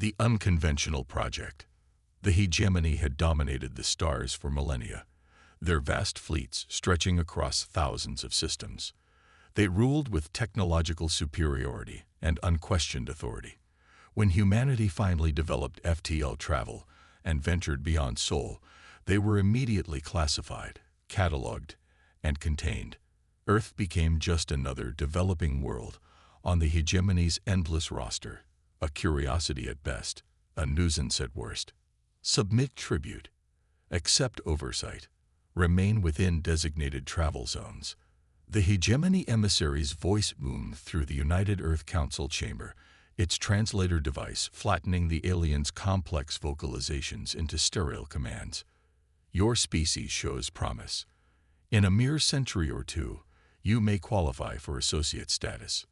The unconventional project. The hegemony had dominated the stars for millennia, their vast fleets stretching across thousands of systems. They ruled with technological superiority and unquestioned authority. When humanity finally developed FTL travel and ventured beyond Sol, they were immediately classified, cataloged, and contained. Earth became just another developing world on the hegemony's endless roster, a curiosity at best, a nuisance at worst. Submit tribute, accept oversight, remain within designated travel zones. The hegemony emissary's voice boomed through the United Earth Council chamber, its translator device flattening the aliens' complex vocalizations into sterile commands. Your species shows promise. In a mere century or two, you may qualify for associate status.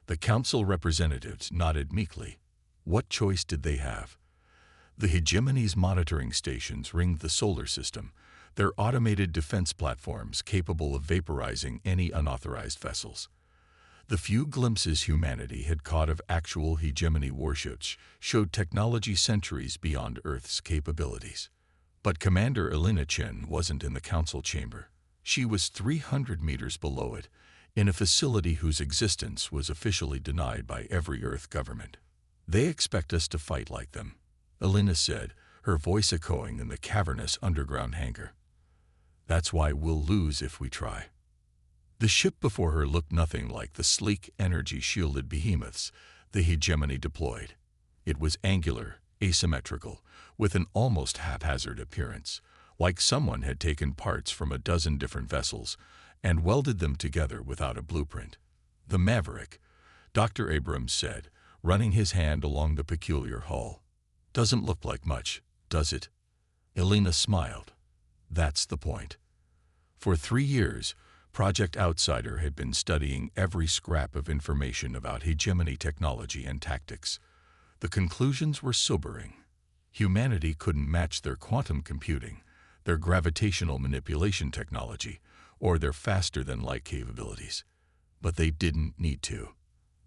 The council representatives nodded meekly. What choice did they have? The hegemony's monitoring stations ringed the solar system, their automated defense platforms capable of vaporizing any unauthorized vessels. The few glimpses humanity had caught of actual hegemony warships showed technology centuries beyond Earth's capabilities. But Commander Elena Chen wasn't in the council chamber. She was 300 meters below it, in a facility whose existence was officially denied by every Earth government. They expect us to fight like them, Elena said, her voice echoing in the cavernous underground hangar. That's why we'll lose if we try. The ship before her looked nothing like the sleek, energy-shielded behemoths the hegemony deployed. It was angular, asymmetrical, with an almost haphazard appearance, like someone had taken parts from a dozen different vessels and welded them together without a blueprint. The Maverick, Dr. Abrams said, running his hand along the peculiar hull. Doesn't look like much, does it? Elena smiled. That's the point. For 3 years, Project Outsider had been studying every scrap of information about hegemony technology and tactics. The conclusions were sobering. Humanity couldn't match their quantum computing, their gravitational manipulation technology, or their faster-than-light capabilities. But they didn't need to.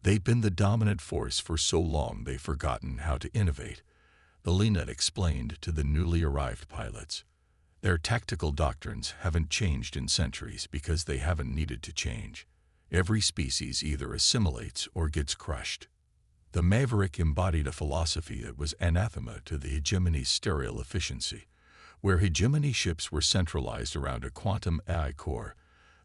They'd been the dominant force for so long they'd forgotten how to innovate, Elena explained to the newly arrived pilots. Their tactical doctrines haven't changed in centuries because they haven't needed to change. Every species either assimilates or gets crushed. The Maverick embodied a philosophy that was anathema to the hegemony's sterile efficiency. Where hegemony ships were centralized around a quantum AI core,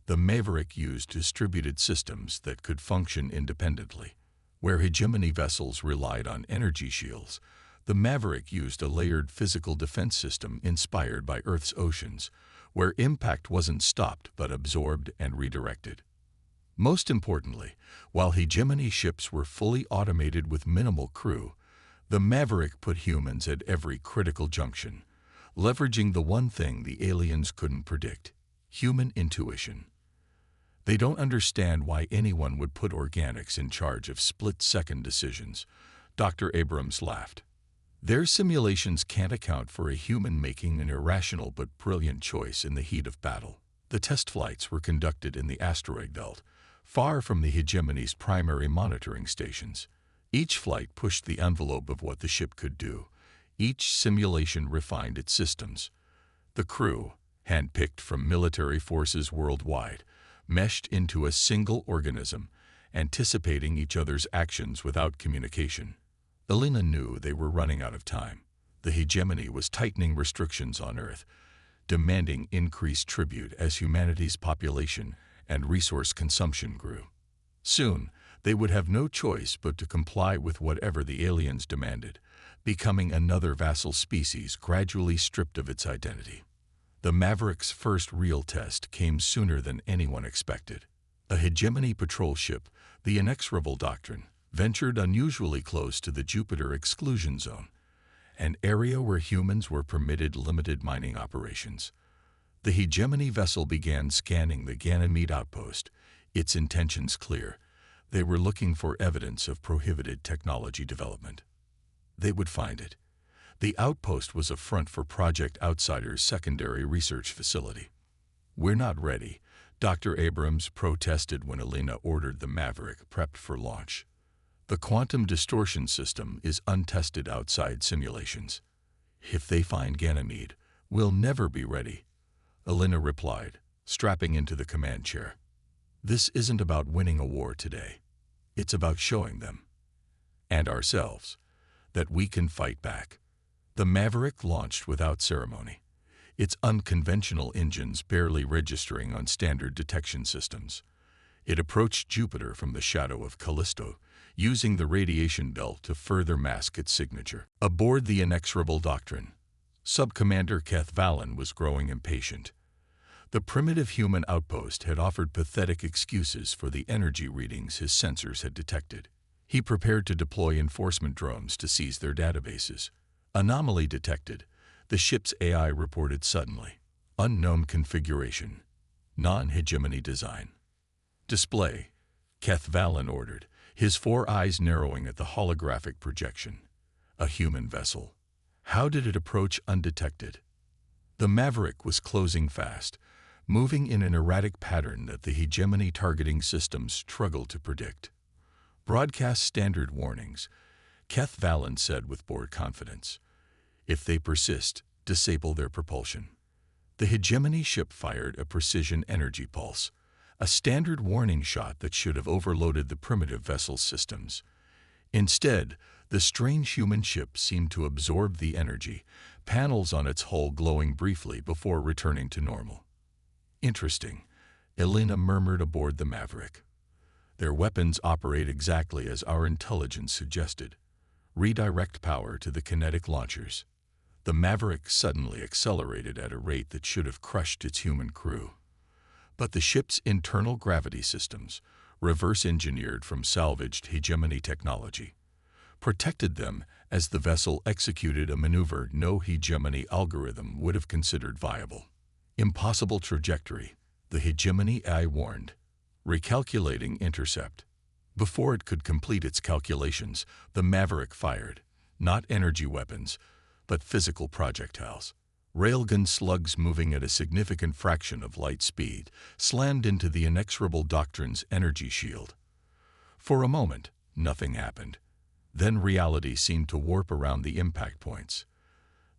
the Maverick used distributed systems that could function independently. Where hegemony vessels relied on energy shields, the Maverick used a layered physical defense system inspired by Earth's oceans, where impact wasn't stopped but absorbed and redirected. Most importantly, while hegemony ships were fully automated with minimal crew, the Maverick put humans at every critical junction, leveraging the one thing the aliens couldn't predict: human intuition. They don't understand why anyone would put organics in charge of split-second decisions, Dr. Abrams laughed. Their simulations can't account for a human making an irrational but brilliant choice in the heat of battle. The test flights were conducted in the asteroid belt, far from the hegemony's primary monitoring stations. Each flight pushed the envelope of what the ship could do. Each simulation refined its systems. The crew, handpicked from military forces worldwide, meshed into a single organism, anticipating each other's actions without communication. Elena knew they were running out of time. The hegemony was tightening restrictions on Earth, demanding increased tribute as humanity's population and resource consumption grew. Soon, they would have no choice but to comply with whatever the aliens demanded, becoming another vassal species gradually stripped of its identity. The Maverick's first real test came sooner than anyone expected. A hegemony patrol ship, the Inexorable Doctrine, ventured unusually close to the Jupiter exclusion zone, an area where humans were permitted limited mining operations. The hegemony vessel began scanning the Ganymede outpost, its intentions clear. They were looking for evidence of prohibited technology development. They would find it. The outpost was a front for Project Outsider's secondary research facility. "We're not ready," Dr. Abrams protested when Elena ordered the Maverick prepped for launch. The quantum distortion system is untested outside simulations. If they find Ganymede, we'll never be ready, Elena replied, strapping into the command chair. This isn't about winning a war today. It's about showing them, and ourselves, that we can fight back. The Maverick launched without ceremony, its unconventional engines barely registering on standard detection systems. It approached Jupiter from the shadow of Callisto, using the radiation belt to further mask its signature. Aboard the inexorable Doctrine, Sub-Commander Keth Valen was growing impatient. The primitive human outpost had offered pathetic excuses for the energy readings his sensors had detected. He prepared to deploy enforcement drones to seize their databases. Anomaly detected, the ship's AI reported suddenly. Unknown configuration. Non-hegemony design. Display, Keth Valen ordered, his 4 eyes narrowing at the holographic projection. A human vessel. How did it approach undetected? The Maverick was closing fast, moving in an erratic pattern that the hegemony targeting systems struggled to predict. Broadcast standard warnings, Keth Valen said with bored confidence. If they persist, disable their propulsion. The hegemony ship fired a precision energy pulse, a standard warning shot that should have overloaded the primitive vessel's systems. Instead, the strange human ship seemed to absorb the energy, panels on its hull glowing briefly before returning to normal. Interesting, Elena murmured aboard the Maverick. Their weapons operate exactly as our intelligence suggested. Redirect power to the kinetic launchers. The Maverick suddenly accelerated at a rate that should have crushed its human crew. But the ship's internal gravity systems, reverse-engineered from salvaged hegemony technology, protected them as the vessel executed a maneuver no hegemony algorithm would have considered viable. Impossible trajectory, the hegemony AI warned. Recalculating intercept. Before it could complete its calculations, the Maverick fired, not energy weapons, but physical projectiles. Railgun slugs moving at a significant fraction of light speed slammed into the inexorable Doctrine's energy shield. For a moment, nothing happened. Then reality seemed to warp around the impact points.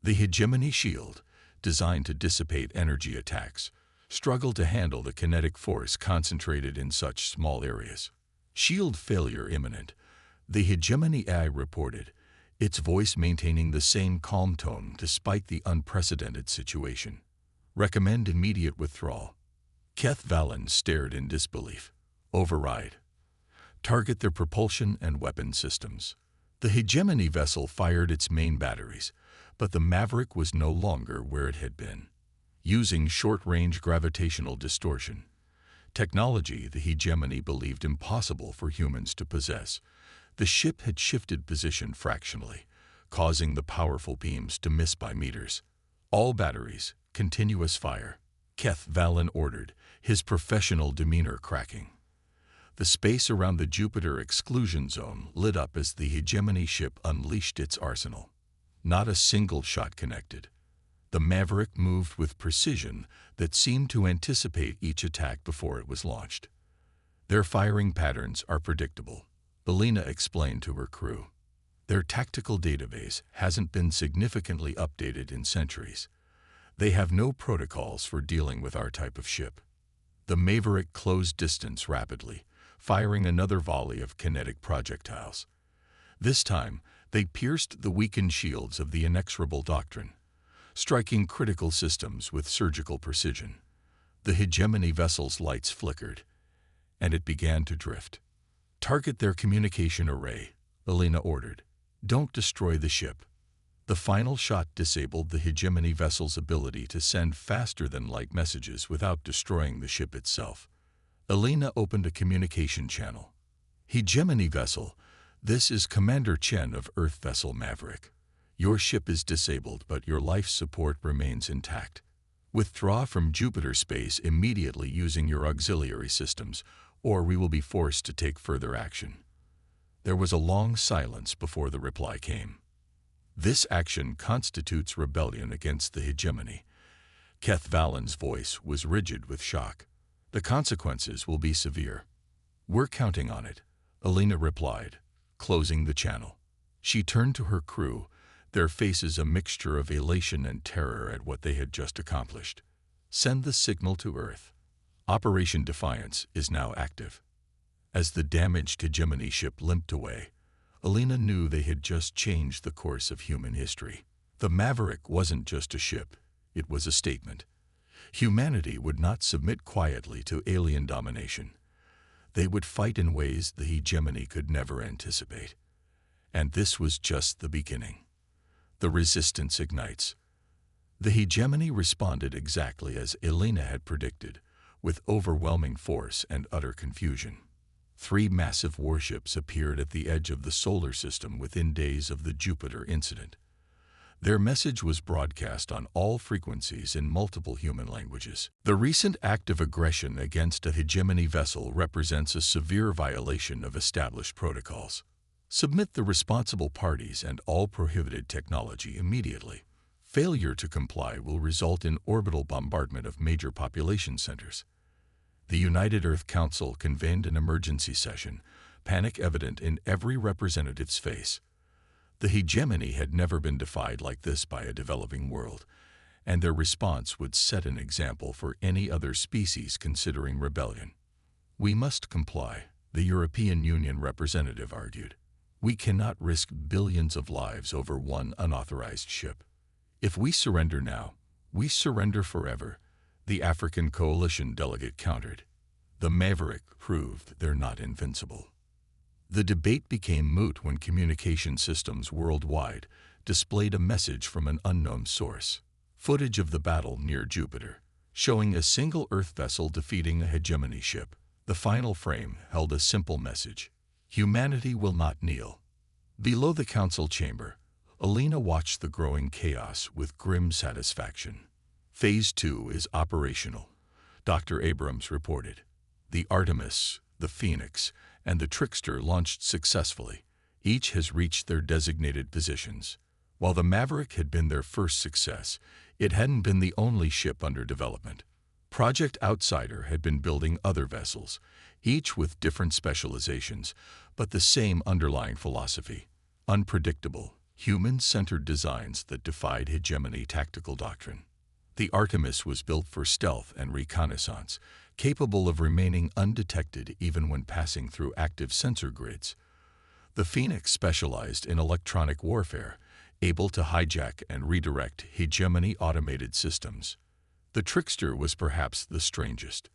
The hegemony shield, designed to dissipate energy attacks, struggled to handle the kinetic force concentrated in such small areas. Shield failure imminent, the hegemony AI reported, its voice maintaining the same calm tone despite the unprecedented situation. Recommend immediate withdrawal. Keth Valen stared in disbelief. Override. Target their propulsion and weapon systems. The hegemony vessel fired its main batteries, but the Maverick was no longer where it had been. Using short-range gravitational distortion, technology the hegemony believed impossible for humans to possess, the ship had shifted position fractionally, causing the powerful beams to miss by meters. All batteries, continuous fire, Keth Valen ordered, his professional demeanor cracking. The space around the Jupiter exclusion zone lit up as the hegemony ship unleashed its arsenal. Not a single shot connected. The Maverick moved with precision that seemed to anticipate each attack before it was launched. Their firing patterns are predictable, Elena explained to her crew. Their tactical database hasn't been significantly updated in centuries. They have no protocols for dealing with our type of ship. The Maverick closed distance rapidly, firing another volley of kinetic projectiles. This time, they pierced the weakened shields of the inexorable Doctrine, striking critical systems with surgical precision. The hegemony vessel's lights flickered, and it began to drift. Target their communication array, Elena ordered. Don't destroy the ship. The final shot disabled the hegemony vessel's ability to send faster-than-light messages without destroying the ship itself. Elena opened a communication channel. Hegemony vessel, this is Commander Chen of Earth Vessel Maverick. Your ship is disabled, but your life support remains intact. Withdraw from Jupiter space immediately using your auxiliary systems, or we will be forced to take further action. There was a long silence before the reply came. This action constitutes rebellion against the hegemony. Keth Valen's voice was rigid with shock. The consequences will be severe. We're counting on it, Elena replied, closing the channel. She turned to her crew, their faces a mixture of elation and terror at what they had just accomplished. Send the signal to Earth. Operation Defiance is now active. As the damaged hegemony ship limped away, Alina knew they had just changed the course of human history. The Maverick wasn't just a ship, it was a statement. Humanity would not submit quietly to alien domination. They would fight in ways the hegemony could never anticipate. And this was just the beginning. The resistance ignites. The hegemony responded exactly as Alina had predicted, with overwhelming force and utter confusion. 3 massive warships appeared at the edge of the solar system within days of the Jupiter incident. Their message was broadcast on all frequencies in multiple human languages. The recent act of aggression against a hegemony vessel represents a severe violation of established protocols. Submit the responsible parties and all prohibited technology immediately. Failure to comply will result in orbital bombardment of major population centers. The United Earth Council convened an emergency session, panic evident in every representative's face. The hegemony had never been defied like this by a developing world, and their response would set an example for any other species considering rebellion. We must comply, the European Union representative argued. We cannot risk billions of lives over one unauthorized ship. If we surrender now, we surrender forever, the African coalition delegate countered. The Maverick proved they're not invincible. The debate became moot when communication systems worldwide displayed a message from an unknown source. Footage of the battle near Jupiter, showing a single Earth vessel defeating a hegemony ship. The final frame held a simple message: humanity will not kneel. Below the council chamber, Alina watched the growing chaos with grim satisfaction. Phase 2 is operational, Dr. Abrams reported. The Artemis, the Phoenix, and the Trickster launched successfully. Each has reached their designated positions. While the Maverick had been their first success, it hadn't been the only ship under development. Project Outsider had been building other vessels, each with different specializations, but the same underlying philosophy: unpredictable, human-centered designs that defied hegemony tactical doctrine. The Artemis was built for stealth and reconnaissance, capable of remaining undetected even when passing through active sensor grids. The Phoenix specialized in electronic warfare, able to hijack and redirect hegemony automated systems. The Trickster was perhaps the strangest,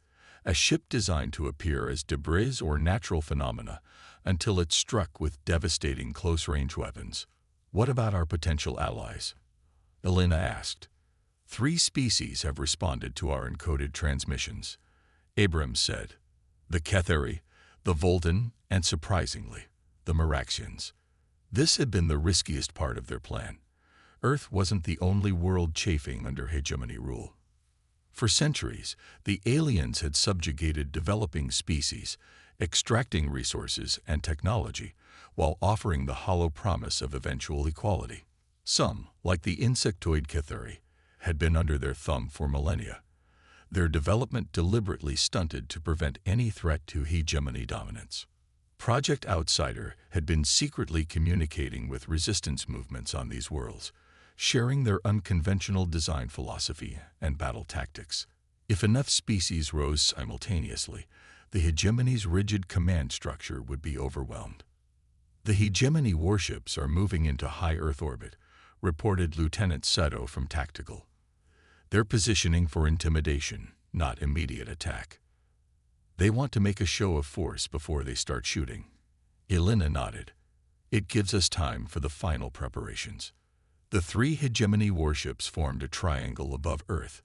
a ship designed to appear as debris or natural phenomena until it struck with devastating close-range weapons. What about our potential allies? Alina asked. 3 species have responded to our encoded transmissions, Abrams said. The Ketheri, the Voldan, and surprisingly, the Meraxians. This had been the riskiest part of their plan. Earth wasn't the only world chafing under hegemony rule. For centuries, the aliens had subjugated developing species, extracting resources and technology, while offering the hollow promise of eventual equality. Some, like the insectoid Ketheri, had been under their thumb for millennia, their development deliberately stunted to prevent any threat to hegemony dominance. Project Outsider had been secretly communicating with resistance movements on these worlds, sharing their unconventional design philosophy and battle tactics. If enough species rose simultaneously, the hegemony's rigid command structure would be overwhelmed. The hegemony warships are moving into high Earth orbit, reported Lieutenant Seto from Tactical. They're positioning for intimidation, not immediate attack. They want to make a show of force before they start shooting. Alina nodded. It gives us time for the final preparations. The 3 hegemony warships formed a triangle above Earth,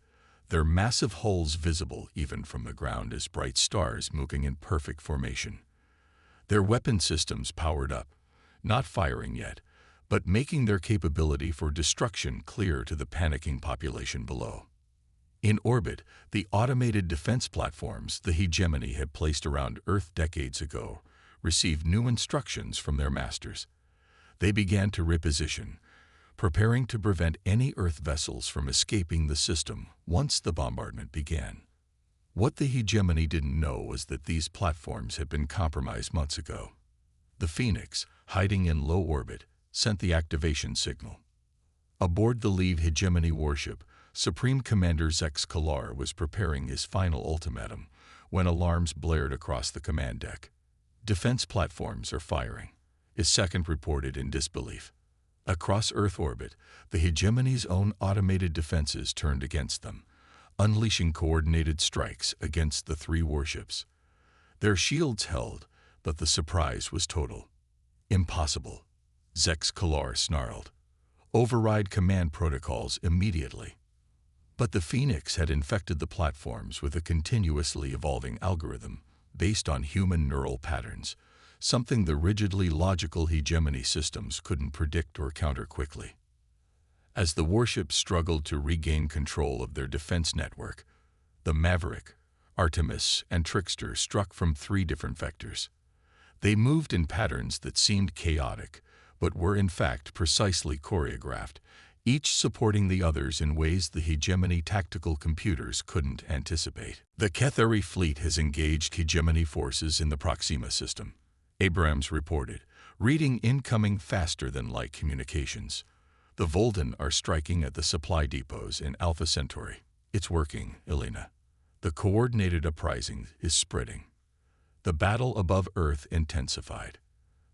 their massive hulls visible even from the ground as bright stars moving in perfect formation. Their weapon systems powered up, not firing yet, but making their capability for destruction clear to the panicking population below. In orbit, the automated defense platforms the hegemony had placed around Earth decades ago received new instructions from their masters. They began to reposition, preparing to prevent any Earth vessels from escaping the system once the bombardment began. What the hegemony didn't know was that these platforms had been compromised months ago. The Phoenix, hiding in low orbit, sent the activation signal. Aboard the Leave Hegemony warship, Supreme Commander Zex Kalar was preparing his final ultimatum when alarms blared across the command deck. "Defense platforms are firing," his second reported in disbelief. Across Earth orbit, the Hegemony's own automated defenses turned against them, unleashing coordinated strikes against the three warships. Their shields held, but the surprise was total. "Impossible," Zex Kalar snarled. "Override command protocols immediately." But the Phoenix had infected the platforms with a continuously evolving algorithm based on human neural patterns, something the rigidly logical hegemony systems couldn't predict or counter quickly. As the warships struggled to regain control of their defense network, the Maverick, Artemis, and Trickster struck from three different vectors. They moved in patterns that seemed chaotic, but were in fact precisely choreographed, each supporting the others in ways the hegemony tactical computers couldn't anticipate. "The Ketheri fleet has engaged hegemony forces in the Proxima system," Abrams reported, reading incoming faster-than-light communications. "The Volden are striking at the supply depots in Alpha Centauri." "It's working, Elena. The coordinated uprising is spreading." The battle above Earth intensified.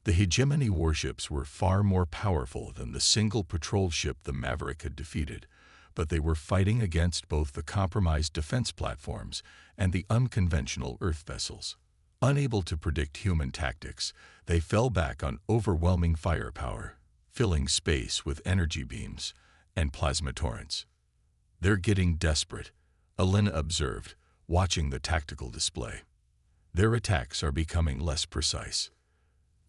The hegemony warships were far more powerful than the single patrol ship the Maverick had defeated, but they were fighting against both the compromised defense platforms and the unconventional Earth vessels. Unable to predict human tactics, they fell back on overwhelming firepower, filling space with energy beams and plasma torrents. "They're getting desperate," Elena observed, watching the tactical display. "Their attacks are becoming less precise."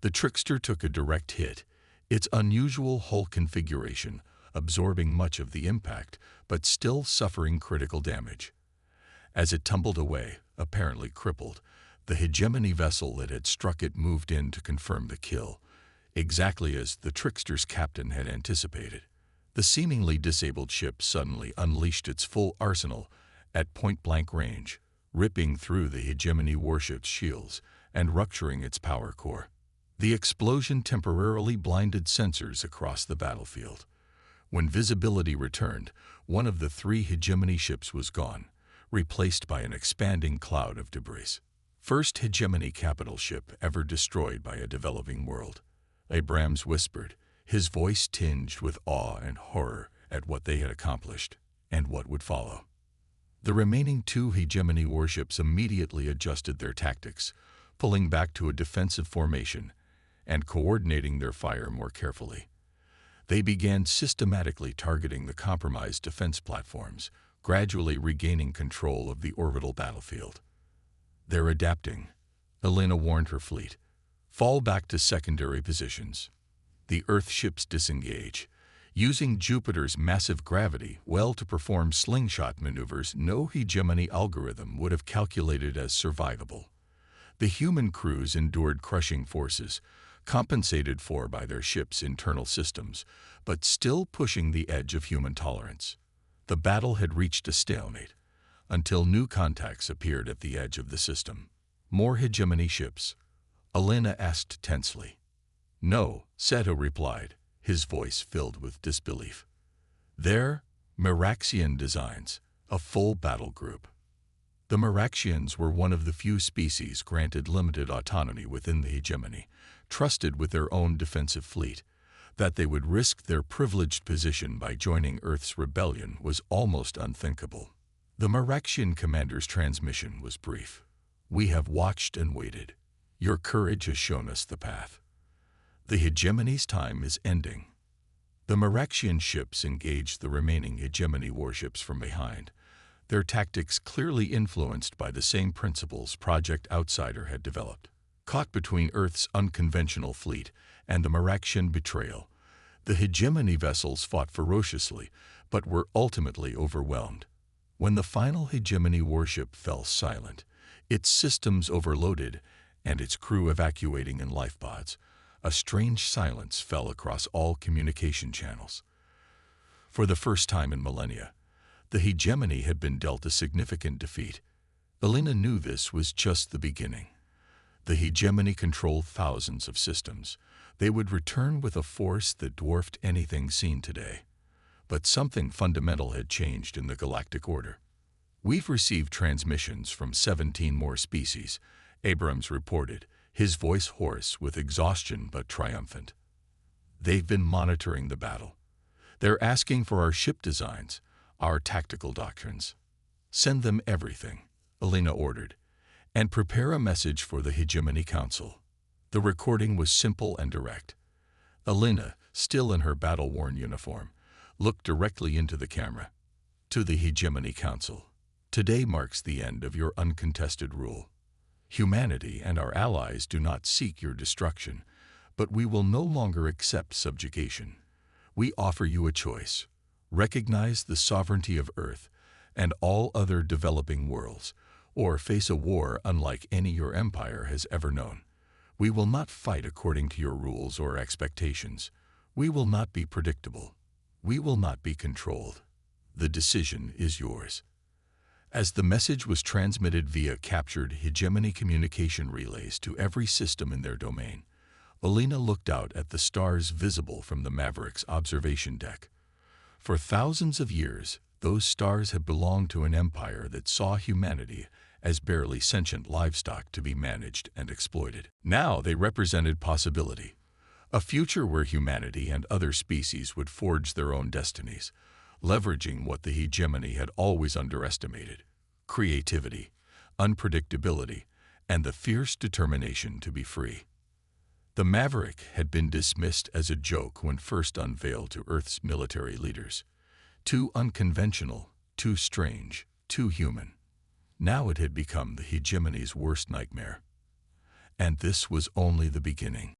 The Trickster took a direct hit, its unusual hull configuration absorbing much of the impact, but still suffering critical damage. As it tumbled away, apparently crippled, the hegemony vessel that had struck it moved in to confirm the kill, exactly as the Trickster's captain had anticipated. The seemingly disabled ship suddenly unleashed its full arsenal at point-blank range, ripping through the hegemony warship's shields and rupturing its power core. The explosion temporarily blinded sensors across the battlefield. When visibility returned, one of the three hegemony ships was gone, replaced by an expanding cloud of debris. "First hegemony capital ship ever destroyed by a developing world," Abrams whispered, his voice tinged with awe and horror at what they had accomplished and what would follow. The remaining two hegemony warships immediately adjusted their tactics, pulling back to a defensive formation and coordinating their fire more carefully. They began systematically targeting the compromised defense platforms, gradually regaining control of the orbital battlefield. "They're adapting," Elena warned her fleet. "Fall back to secondary positions." The Earth ships disengage, using Jupiter's massive gravity well to perform slingshot maneuvers no hegemony algorithm would have calculated as survivable. The human crews endured crushing forces, compensated for by their ship's internal systems, but still pushing the edge of human tolerance. The battle had reached a stalemate, until new contacts appeared at the edge of the system. "More hegemony ships?" Elena asked tensely. "No," Seto replied, his voice filled with disbelief. "They're Meraxian designs, a full battle group." The Meraxians were one of the few species granted limited autonomy within the hegemony, trusted with their own defensive fleet. That they would risk their privileged position by joining Earth's rebellion was almost unthinkable. The Meraxian commander's transmission was brief. "We have watched and waited. Your courage has shown us the path. The hegemony's time is ending." The Meraxian ships engaged the remaining hegemony warships from behind, their tactics clearly influenced by the same principles Project Outsider had developed. Caught between Earth's unconventional fleet and the Meraxian betrayal, the hegemony vessels fought ferociously, but were ultimately overwhelmed. When the final hegemony warship fell silent, its systems overloaded and its crew evacuating in lifeboats, a strange silence fell across all communication channels. For the first time in millennia, the hegemony had been dealt a significant defeat. Elena knew this was just the beginning. The hegemony controlled thousands of systems, They would return with a force that dwarfed anything seen today. But something fundamental had changed in the galactic order. "We've received transmissions from 17 more species," Abrams reported, his voice hoarse with exhaustion but triumphant. "They've been monitoring the battle. They're asking for our ship designs, our tactical doctrines. Send them everything," Alina ordered, "and prepare a message for the Hegemony Council." The recording was simple and direct. Alina, still in her battle-worn uniform, looked directly into the camera. "To the Hegemony Council. Today marks the end of your uncontested rule. Humanity and our allies do not seek your destruction, but we will no longer accept subjugation. We offer you a choice. Recognize the sovereignty of Earth and all other developing worlds, or face a war unlike any your empire has ever known. We will not fight according to your rules or expectations. We will not be predictable. We will not be controlled. The decision is yours." As the message was transmitted via captured hegemony communication relays to every system in their domain, Alina looked out at the stars visible from the Maverick's observation deck. For thousands of years, those stars had belonged to an empire that saw humanity as barely sentient livestock to be managed and exploited. Now they represented possibility, a future where humanity and other species would forge their own destinies, leveraging what the hegemony had always underestimated: creativity, unpredictability, and the fierce determination to be free. The Maverick had been dismissed as a joke when first unveiled to Earth's military leaders. Too unconventional, too strange, too human. Now it had become the hegemony's worst nightmare. And this was only the beginning.